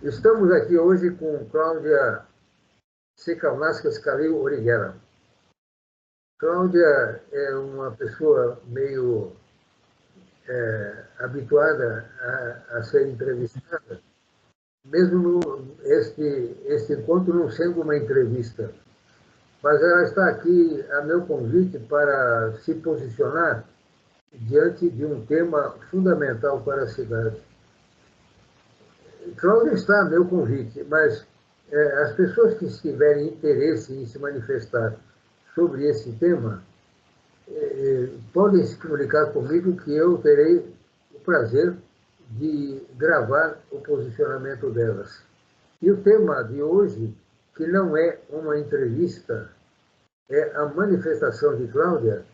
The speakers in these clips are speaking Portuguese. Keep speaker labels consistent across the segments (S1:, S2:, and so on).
S1: Estamos aqui hoje com Cláudia Secalnascas Calil Origuela. Cláudia é uma pessoa meio habituada a ser entrevistada, mesmo este encontro não sendo uma entrevista. Mas ela está aqui a meu convite para se posicionar diante de um tema fundamental para a cidade. Cláudia está a meu convite, mas as pessoas que tiverem interesse em se manifestar sobre esse tema podem se comunicar comigo, que eu terei o prazer de gravar o posicionamento delas. E o tema de hoje, que não é uma entrevista, é a manifestação de Cláudia,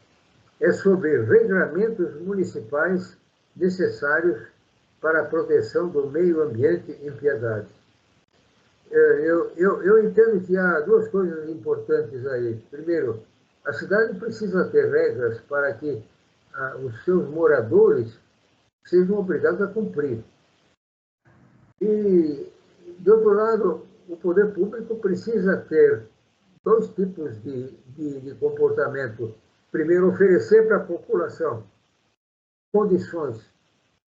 S1: é sobre regramentos municipais necessários para a proteção do meio ambiente em Piedade. Eu entendo que há duas coisas importantes aí. Primeiro, a cidade precisa ter regras para que os seus moradores sejam obrigados a cumprir. E, de outro lado, o poder público precisa ter dois tipos de comportamento. Primeiro, oferecer para a população condições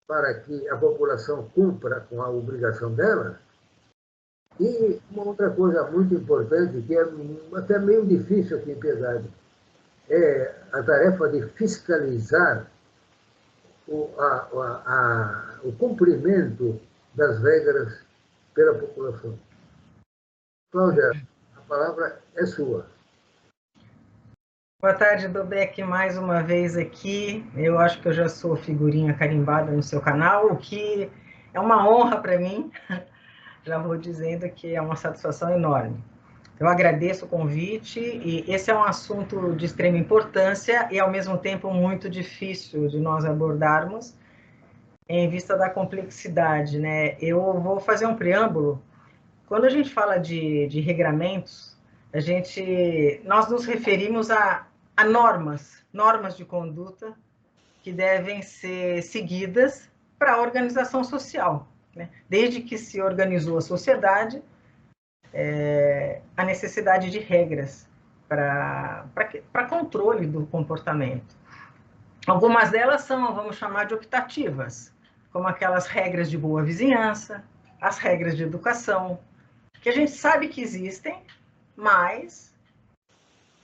S1: para que a população cumpra com a obrigação dela. E uma outra coisa muito importante, que é até meio difícil aqui em Piedade, é a tarefa de fiscalizar o cumprimento das regras pela população. Cláudia, a palavra é sua.
S2: Boa tarde, Dobeck, mais uma vez aqui. Eu acho que eu já sou figurinha carimbada no seu canal, o que é uma honra para mim. Já vou dizendo que é uma satisfação enorme. Eu agradeço o convite, e esse é um assunto de extrema importância e, ao mesmo tempo, muito difícil de nós abordarmos, em vista da complexidade, né? Eu vou fazer um preâmbulo. Quando a gente fala de regramentos, nós nos referimos a normas de conduta que devem ser seguidas para a organização social, né? Desde que se organizou a sociedade, a necessidade de regras para controle do comportamento. Algumas delas são, vamos chamar de optativas, como aquelas regras de boa vizinhança, as regras de educação, que a gente sabe que existem, mas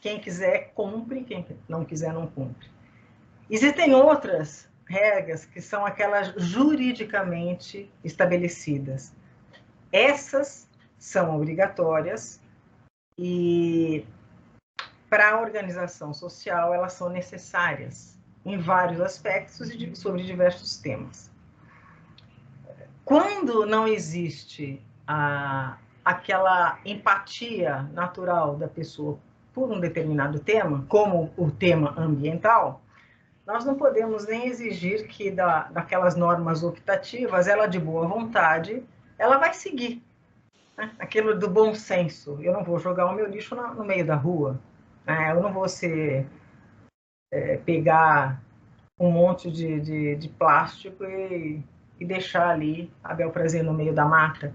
S2: quem quiser cumpre, quem não quiser não cumpre. Existem outras regras que são aquelas juridicamente estabelecidas. Essas são obrigatórias e, para a organização social, elas são necessárias em vários aspectos e sobre diversos temas. Quando não existe aquela empatia natural da pessoa por um determinado tema, como o tema ambiental, nós não podemos nem exigir que daquelas normas optativas, ela de boa vontade, ela vai seguir, né? Aquilo do bom senso. Eu não vou jogar o meu lixo no meio da rua, né? Eu não vou pegar um monte de plástico e deixar ali a bel prazer no meio da mata.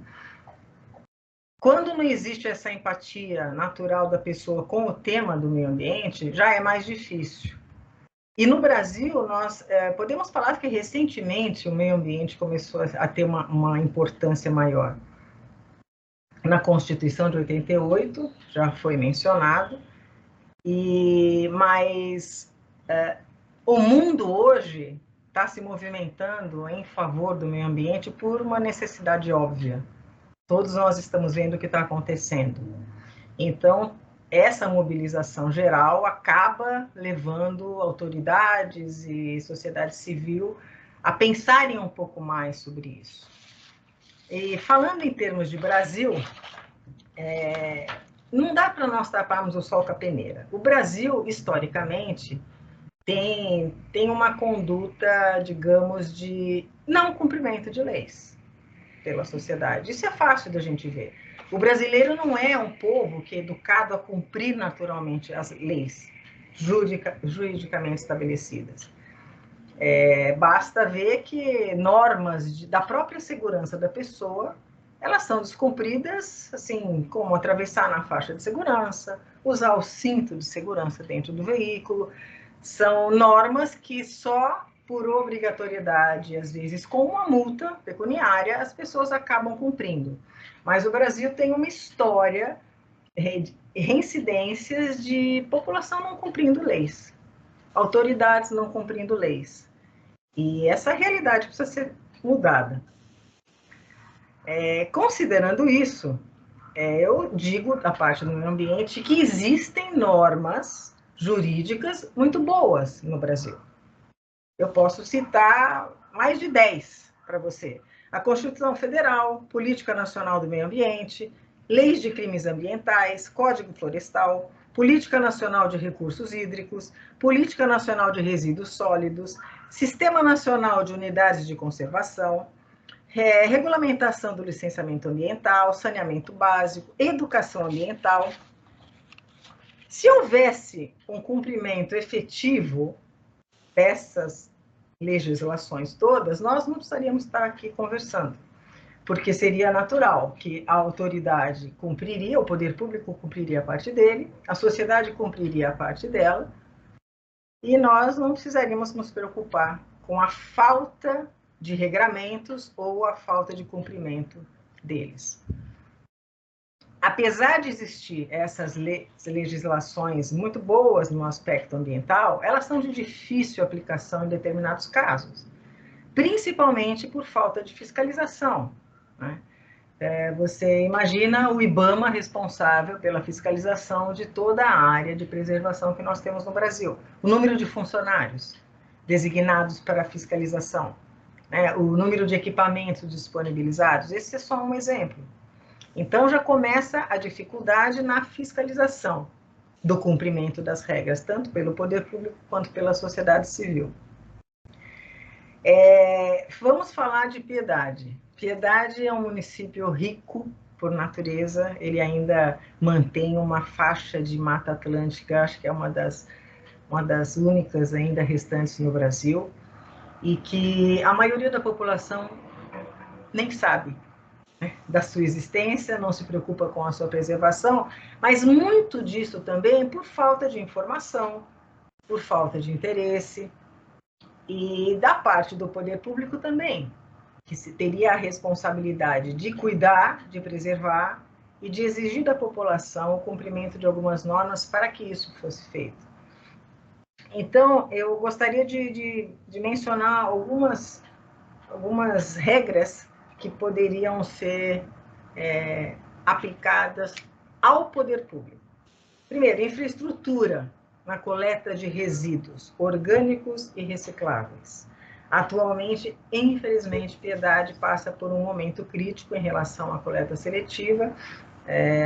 S2: Quando não existe essa empatia natural da pessoa com o tema do meio ambiente, já é mais difícil. E no Brasil, nós podemos falar que recentemente o meio ambiente começou a ter uma importância maior. Na Constituição de 88, já foi mencionado, mas o mundo hoje está se movimentando em favor do meio ambiente por uma necessidade óbvia. Todos nós estamos vendo o que está acontecendo. Então, essa mobilização geral acaba levando autoridades e sociedade civil a pensarem um pouco mais sobre isso. E falando em termos de Brasil, não dá para nós taparmos o sol com a peneira. O Brasil, historicamente, tem uma conduta, digamos, de não cumprimento de leis pela sociedade. Isso é fácil da gente ver. O brasileiro não é um povo que é educado a cumprir naturalmente as leis juridicamente estabelecidas. Basta ver que normas da própria segurança da pessoa elas são descumpridas, assim, como atravessar na faixa de segurança, usar o cinto de segurança dentro do veículo. São normas que só por obrigatoriedade, às vezes com uma multa pecuniária, as pessoas acabam cumprindo. Mas o Brasil tem uma história, reincidências de população não cumprindo leis, autoridades não cumprindo leis. E essa realidade precisa ser mudada. Considerando isso, eu digo, da parte do meio ambiente, que existem normas jurídicas muito boas no Brasil. Eu posso citar mais de 10 para você. A Constituição Federal, Política Nacional do Meio Ambiente, Leis de Crimes Ambientais, Código Florestal, Política Nacional de Recursos Hídricos, Política Nacional de Resíduos Sólidos, Sistema Nacional de Unidades de Conservação, regulamentação do licenciamento ambiental, saneamento básico, educação ambiental. Se houvesse um cumprimento efetivo dessas legislações todas, nós não precisaríamos estar aqui conversando, porque seria natural que a autoridade cumpriria, o poder público cumpriria a parte dele, a sociedade cumpriria a parte dela, e nós não precisaríamos nos preocupar com a falta de regramentos ou a falta de cumprimento deles. Apesar de existir essas legislações muito boas no aspecto ambiental, elas são de difícil aplicação em determinados casos, principalmente por falta de fiscalização, né? Você imagina o IBAMA responsável pela fiscalização de toda a área de preservação que nós temos no Brasil. O número de funcionários designados para a fiscalização, o número de equipamentos disponibilizados, esse é só um exemplo. Então, já começa a dificuldade na fiscalização do cumprimento das regras, tanto pelo poder público quanto pela sociedade civil. Vamos falar de Piedade. Piedade é um município rico por natureza, ele ainda mantém uma faixa de Mata Atlântica, acho que é uma das únicas ainda restantes no Brasil, e que a maioria da população nem sabe, né, da sua existência, não se preocupa com a sua preservação, mas muito disso também por falta de informação, por falta de interesse, e da parte do poder público também, que se teria a responsabilidade de cuidar, de preservar e de exigir da população o cumprimento de algumas normas para que isso fosse feito. Então, eu gostaria de mencionar algumas regras que poderiam ser aplicadas ao poder público. Primeiro, infraestrutura na coleta de resíduos orgânicos e recicláveis. Atualmente, infelizmente, Piedade passa por um momento crítico em relação à coleta seletiva.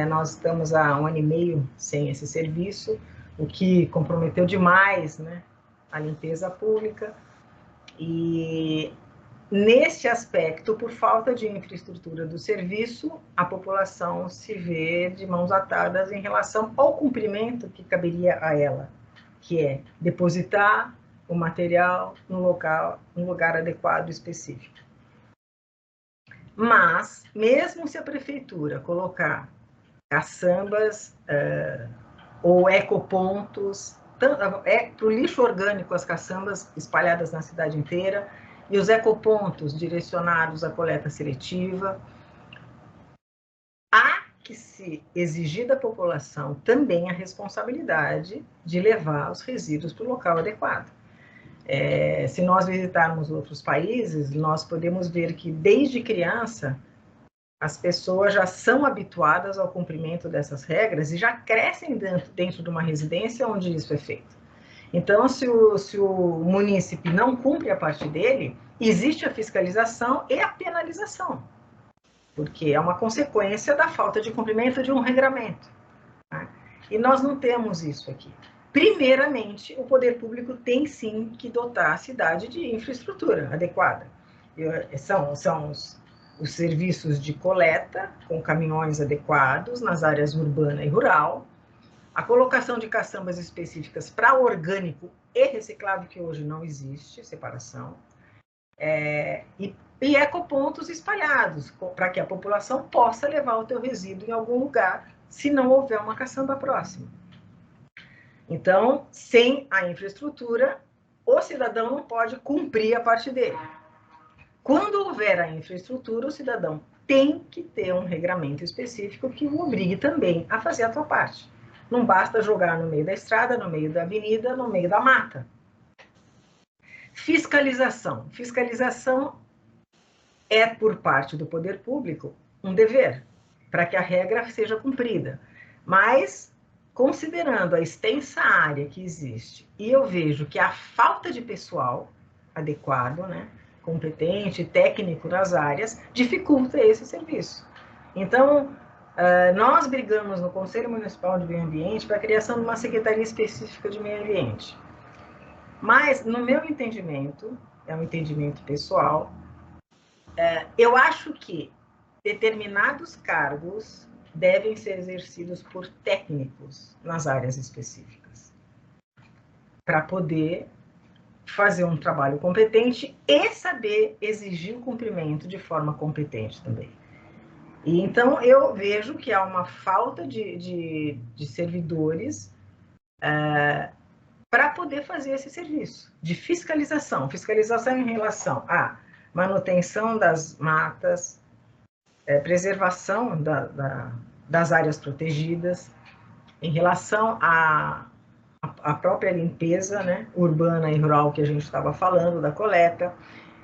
S2: Nós estamos há 1 ano e meio sem esse serviço, o que comprometeu demais, né, a limpeza pública. E neste aspecto, por falta de infraestrutura do serviço, a população se vê de mãos atadas em relação ao cumprimento que caberia a ela, que é depositar o material no lugar adequado e específico. Mas, mesmo se a prefeitura colocar caçambas ou ecopontos, para o lixo orgânico, as caçambas espalhadas na cidade inteira, e os ecopontos direcionados à coleta seletiva, há que se exigir da população também a responsabilidade de levar os resíduos para o local adequado. Se nós visitarmos outros países, nós podemos ver que, desde criança, as pessoas já são habituadas ao cumprimento dessas regras e já crescem dentro de uma residência onde isso é feito. Então, se o munícipe não cumpre a parte dele, existe a fiscalização e a penalização, porque é uma consequência da falta de cumprimento de um regramento, né? E nós não temos isso aqui. Primeiramente, o poder público tem sim que dotar a cidade de infraestrutura adequada. São os serviços de coleta, com caminhões adequados nas áreas urbana e rural, a colocação de caçambas específicas para orgânico e reciclável, que hoje não existe separação, E ecopontos espalhados, para que a população possa levar o teu resíduo em algum lugar, se não houver uma caçamba próxima. Então, sem a infraestrutura, o cidadão não pode cumprir a parte dele. Quando houver a infraestrutura, o cidadão tem que ter um regramento específico que o obrigue também a fazer a sua parte. Não basta jogar no meio da estrada, no meio da avenida, no meio da mata. Fiscalização. Fiscalização é, por parte do poder público, um dever, para que a regra seja cumprida. Mas, considerando a extensa área que existe, e eu vejo que a falta de pessoal adequado, né, competente, técnico nas áreas, dificulta esse serviço. Então, nós brigamos no Conselho Municipal de Meio Ambiente para a criação de uma secretaria específica de meio ambiente. Mas, no meu entendimento, é um entendimento pessoal, eu acho que determinados cargos devem ser exercidos por técnicos nas áreas específicas, para poder fazer um trabalho competente e saber exigir o cumprimento de forma competente também. E então eu vejo que há uma falta de servidores para poder fazer esse serviço de fiscalização. Fiscalização em relação à manutenção das matas, preservação das áreas protegidas, em relação à própria limpeza, né, urbana e rural que a gente estava falando, da coleta,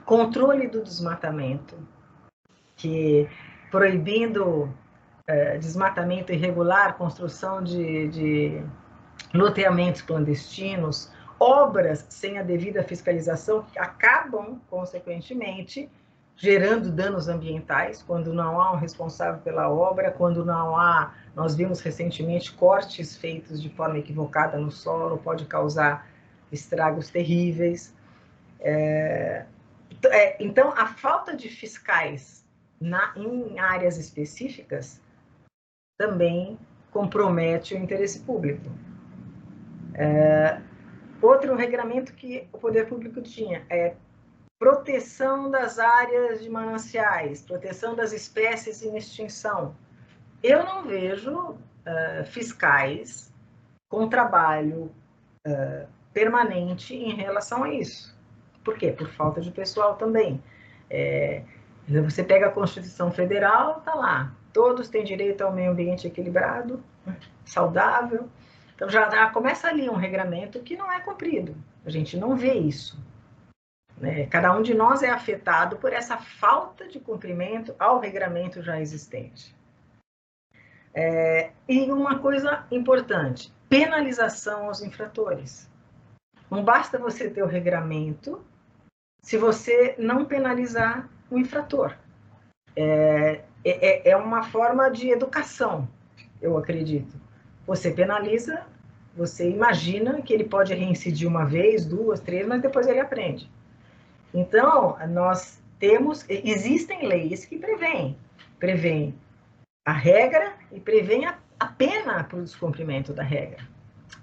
S2: controle do desmatamento, que proibindo desmatamento irregular, construção de loteamentos clandestinos, obras sem a devida fiscalização que acabam, consequentemente, gerando danos ambientais, quando não há um responsável pela obra, quando não há, nós vimos recentemente cortes feitos de forma equivocada no solo, pode causar estragos terríveis. Então, a falta de fiscais em áreas específicas também compromete o interesse público. Outro regramento que o poder público tinha é proteção das áreas de mananciais, proteção das espécies em extinção. Eu não vejo fiscais com trabalho permanente em relação a isso. Por quê? Por falta de pessoal também. Você pega a Constituição Federal, está lá. Todos têm direito ao meio ambiente equilibrado, saudável. Então já começa ali um regramento que não é cumprido. A gente não vê isso. Cada um de nós é afetado por essa falta de cumprimento ao regramento já existente. E uma coisa importante, penalização aos infratores. Não basta você ter o regramento se você não penalizar o infrator. É uma forma de educação, eu acredito. Você penaliza, você imagina que ele pode reincidir uma vez, duas, três, mas depois ele aprende. Então, existem leis que prevêem a regra e prevêem a pena para o descumprimento da regra.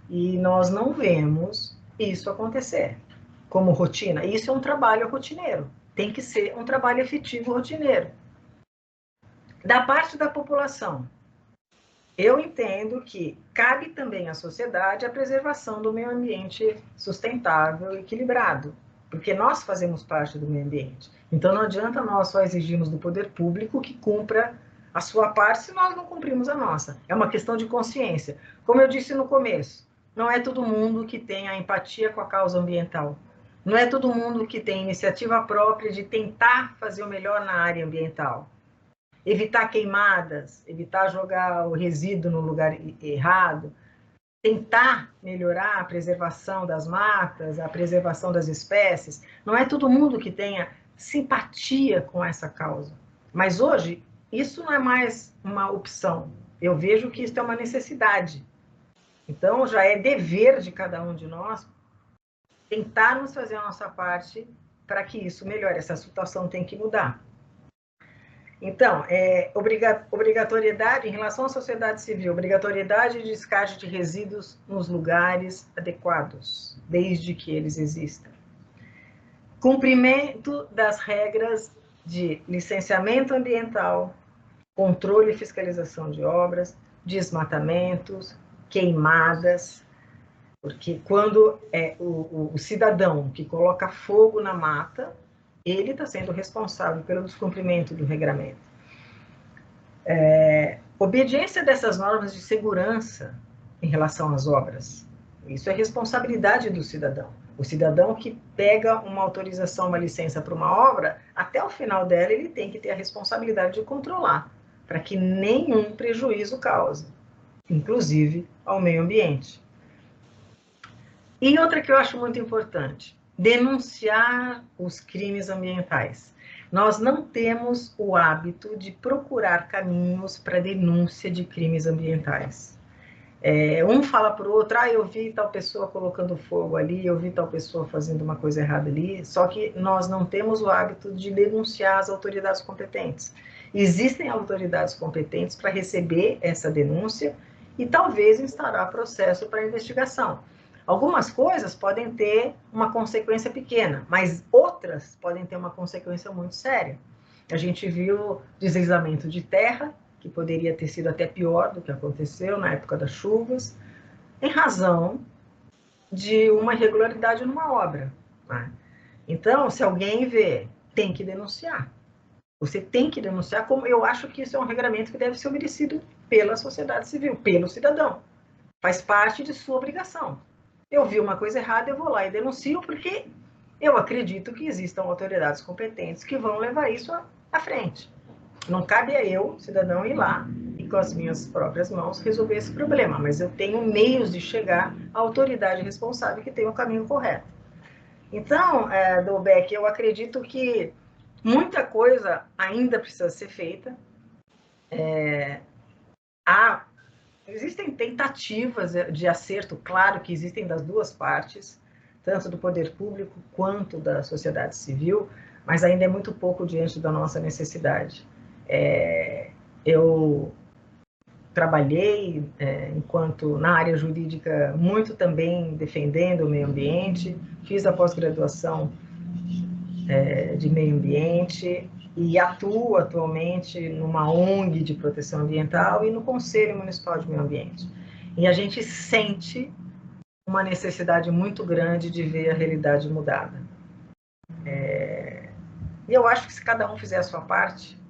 S2: E nós não vemos isso acontecer como rotina. Isso é um trabalho rotineiro. Tem que ser um trabalho efetivo rotineiro. Da parte da população, eu entendo que cabe também à sociedade a preservação do meio ambiente sustentável e equilibrado, porque nós fazemos parte do meio ambiente. Então não adianta nós só exigirmos do poder público que cumpra a sua parte se nós não cumprimos a nossa. É uma questão de consciência. Como eu disse no começo, não é todo mundo que tem a empatia com a causa ambiental. Não é todo mundo que tem iniciativa própria de tentar fazer o melhor na área ambiental. Evitar queimadas, evitar jogar o resíduo no lugar errado, tentar melhorar a preservação das matas, a preservação das espécies. Não é todo mundo que tenha simpatia com essa causa. Mas hoje, isso não é mais uma opção. Eu vejo que isso é uma necessidade. Então, já é dever de cada um de nós tentarmos fazer a nossa parte para que isso melhore. Essa situação tem que mudar. Então, obrigatoriedade em relação à sociedade civil, obrigatoriedade de descarte de resíduos nos lugares adequados, desde que eles existam. Cumprimento das regras de licenciamento ambiental, controle e fiscalização de obras, desmatamentos, queimadas, porque quando é o cidadão que coloca fogo na mata, ele está sendo responsável pelo descumprimento do regramento. Obediência dessas normas de segurança em relação às obras. Isso é responsabilidade do cidadão. O cidadão que pega uma autorização, uma licença para uma obra, até o final dela ele tem que ter a responsabilidade de controlar, para que nenhum prejuízo cause, inclusive ao meio ambiente. E outra que eu acho muito importante, denunciar os crimes ambientais. Nós não temos o hábito de procurar caminhos para denúncia de crimes ambientais. Um fala para o outro, eu vi tal pessoa colocando fogo ali, eu vi tal pessoa fazendo uma coisa errada ali, só que nós não temos o hábito de denunciar as autoridades competentes. Existem autoridades competentes para receber essa denúncia e talvez instaurar processo para investigação. Algumas coisas podem ter uma consequência pequena, mas outras podem ter uma consequência muito séria. A gente viu deslizamento de terra, que poderia ter sido até pior do que aconteceu na época das chuvas, em razão de uma irregularidade numa obra. Né? Então, se alguém vê, tem que denunciar. Você tem que denunciar, como eu acho que isso é um regramento que deve ser obedecido pela sociedade civil, pelo cidadão. Faz parte de sua obrigação. Eu vi uma coisa errada, eu vou lá e denuncio, porque eu acredito que existam autoridades competentes que vão levar isso à frente. Não cabe a eu, cidadão, ir lá e com as minhas próprias mãos resolver esse problema, mas eu tenho meios de chegar à autoridade responsável que tem o caminho correto. Então, Dolbeck, eu acredito que muita coisa ainda precisa ser feita. Existem tentativas de acerto, claro que existem das duas partes, tanto do poder público quanto da sociedade civil, mas ainda é muito pouco diante da nossa necessidade. Eu trabalhei enquanto na área jurídica muito também defendendo o meio ambiente, fiz a pós-graduação de meio ambiente e atuo atualmente numa ONG de proteção ambiental e no Conselho Municipal de Meio Ambiente. E a gente sente uma necessidade muito grande de ver a realidade mudada. E eu acho que se cada um fizer a sua parte,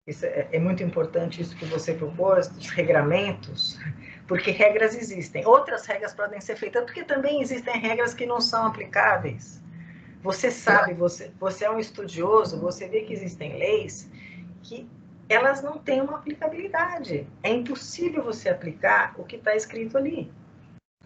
S2: isso é muito importante isso que você propôs, os regramentos, porque regras existem. Outras regras podem ser feitas, porque também existem regras que não são aplicáveis. Você sabe, você é um estudioso, você vê que existem leis que elas não têm uma aplicabilidade. É impossível você aplicar o que está escrito ali.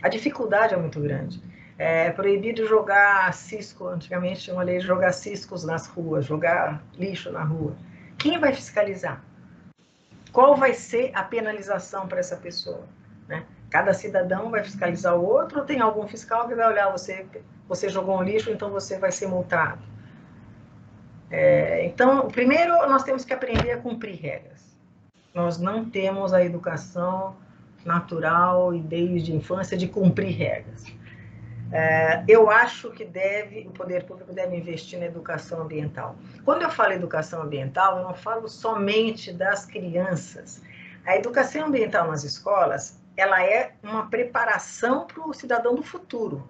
S2: A dificuldade é muito grande. É proibido jogar cisco, antigamente tinha uma lei de jogar ciscos nas ruas, jogar lixo na rua. Quem vai fiscalizar? Qual vai ser a penalização para essa pessoa? Né? Cada cidadão vai fiscalizar o outro ou tem algum fiscal que vai olhar você jogou um lixo, então você vai ser multado? Então, primeiro nós temos que aprender a cumprir regras. Nós não temos a educação natural e desde a infância de cumprir regras. Eu acho que o poder público deve investir na educação ambiental. Quando eu falo educação ambiental, eu não falo somente das crianças. A educação ambiental nas escolas, ela é uma preparação para o cidadão do futuro.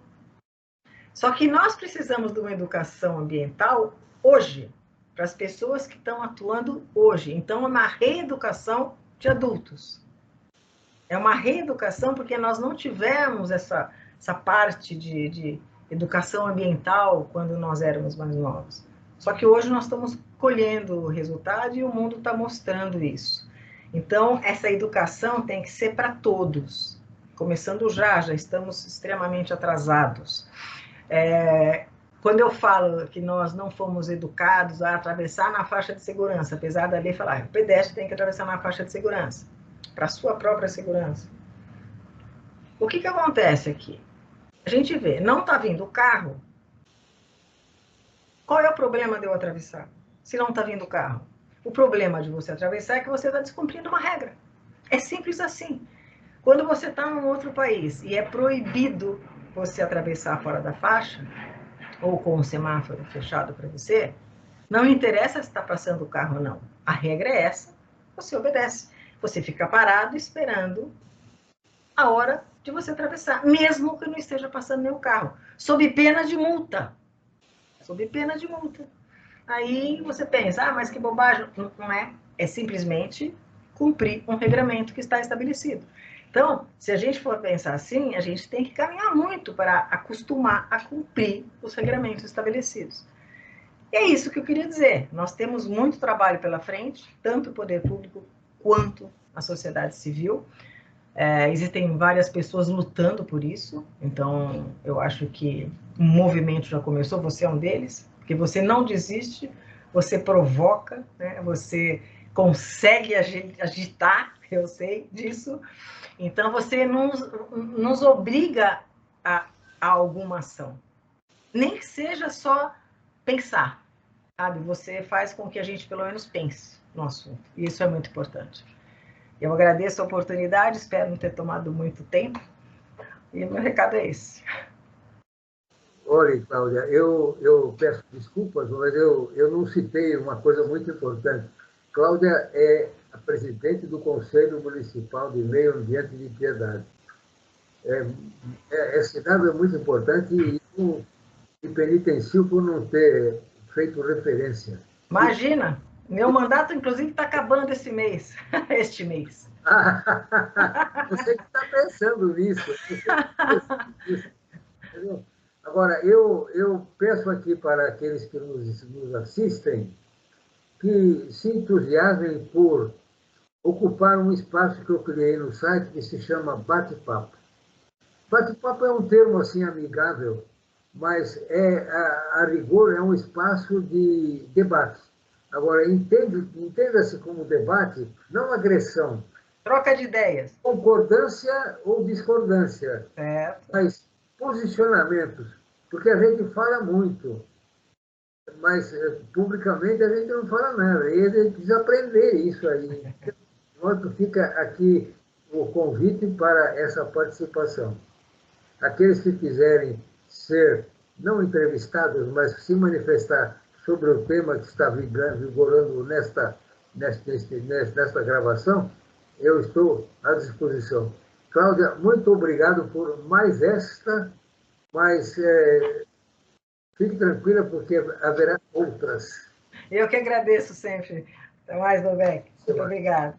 S2: Só que nós precisamos de uma educação ambiental hoje, para as pessoas que estão atuando hoje. Então, é uma reeducação de adultos. É uma reeducação porque nós não tivemos essa parte de educação ambiental quando nós éramos mais novos. Só que hoje nós estamos colhendo o resultado e o mundo está mostrando isso. Então, essa educação tem que ser para todos. Começando já estamos extremamente atrasados. Quando eu falo que nós não fomos educados a atravessar na faixa de segurança, apesar da lei falar, o pedestre tem que atravessar na faixa de segurança, para a sua própria segurança. O que acontece aqui? A gente vê, não está vindo o carro. Qual é o problema de eu atravessar? Se não está vindo o carro. O problema de você atravessar é que você está descumprindo uma regra. É simples assim. Quando você está num outro país e é proibido você atravessar fora da faixa, ou com o semáforo fechado para você, não interessa se está passando o carro ou não. A regra é essa, você obedece. Você fica parado esperando a hora de você atravessar, mesmo que não esteja passando nenhum carro, sob pena de multa. Sob pena de multa. Aí você pensa, mas que bobagem. Não é. É simplesmente cumprir um regramento que está estabelecido. Então, se a gente for pensar assim, a gente tem que caminhar muito para acostumar a cumprir os regramentos estabelecidos. E é isso que eu queria dizer. Nós temos muito trabalho pela frente, tanto o poder público quanto a sociedade civil. Existem várias pessoas lutando por isso, então eu acho que o movimento já começou, você é um deles, porque você não desiste, você provoca, né? Você consegue agitar, eu sei disso, então você nos obriga a alguma ação, nem que seja só pensar, sabe? Você faz com que a gente pelo menos pense no assunto, e isso é muito importante. Eu agradeço a oportunidade, espero não ter tomado muito tempo. E meu recado é esse.
S1: Olha, Cláudia, eu peço desculpas, mas eu não citei uma coisa muito importante. Cláudia é a presidente do Conselho Municipal de Meio Ambiente de Piedade. Esse dado é muito importante e eu me penitencio por não ter feito referência.
S2: Imagina, meu mandato, inclusive, está acabando esse mês. Este mês.
S1: Você que está pensando nisso. Entendeu? Agora, eu peço aqui para aqueles que nos assistem que se entusiasmem por ocupar um espaço que eu criei no site que se chama Bate-Papo. Bate-papo é um termo assim amigável, mas a rigor é um espaço de debate. Agora, entenda-se como debate, não agressão.
S2: Troca de ideias.
S1: Concordância ou discordância, mas posicionamentos, porque a gente fala muito, mas publicamente a gente não fala nada, e a gente precisa aprender isso aí. Então, fica aqui o convite para essa participação. Aqueles que quiserem ser, não entrevistados, mas se manifestar sobre o tema que está vigorando nesta gravação, eu estou à disposição. Cláudia, muito obrigado por mais esta, mas fique tranquila, porque haverá outras.
S2: Eu que agradeço sempre. Até mais, Novec. Muito obrigada.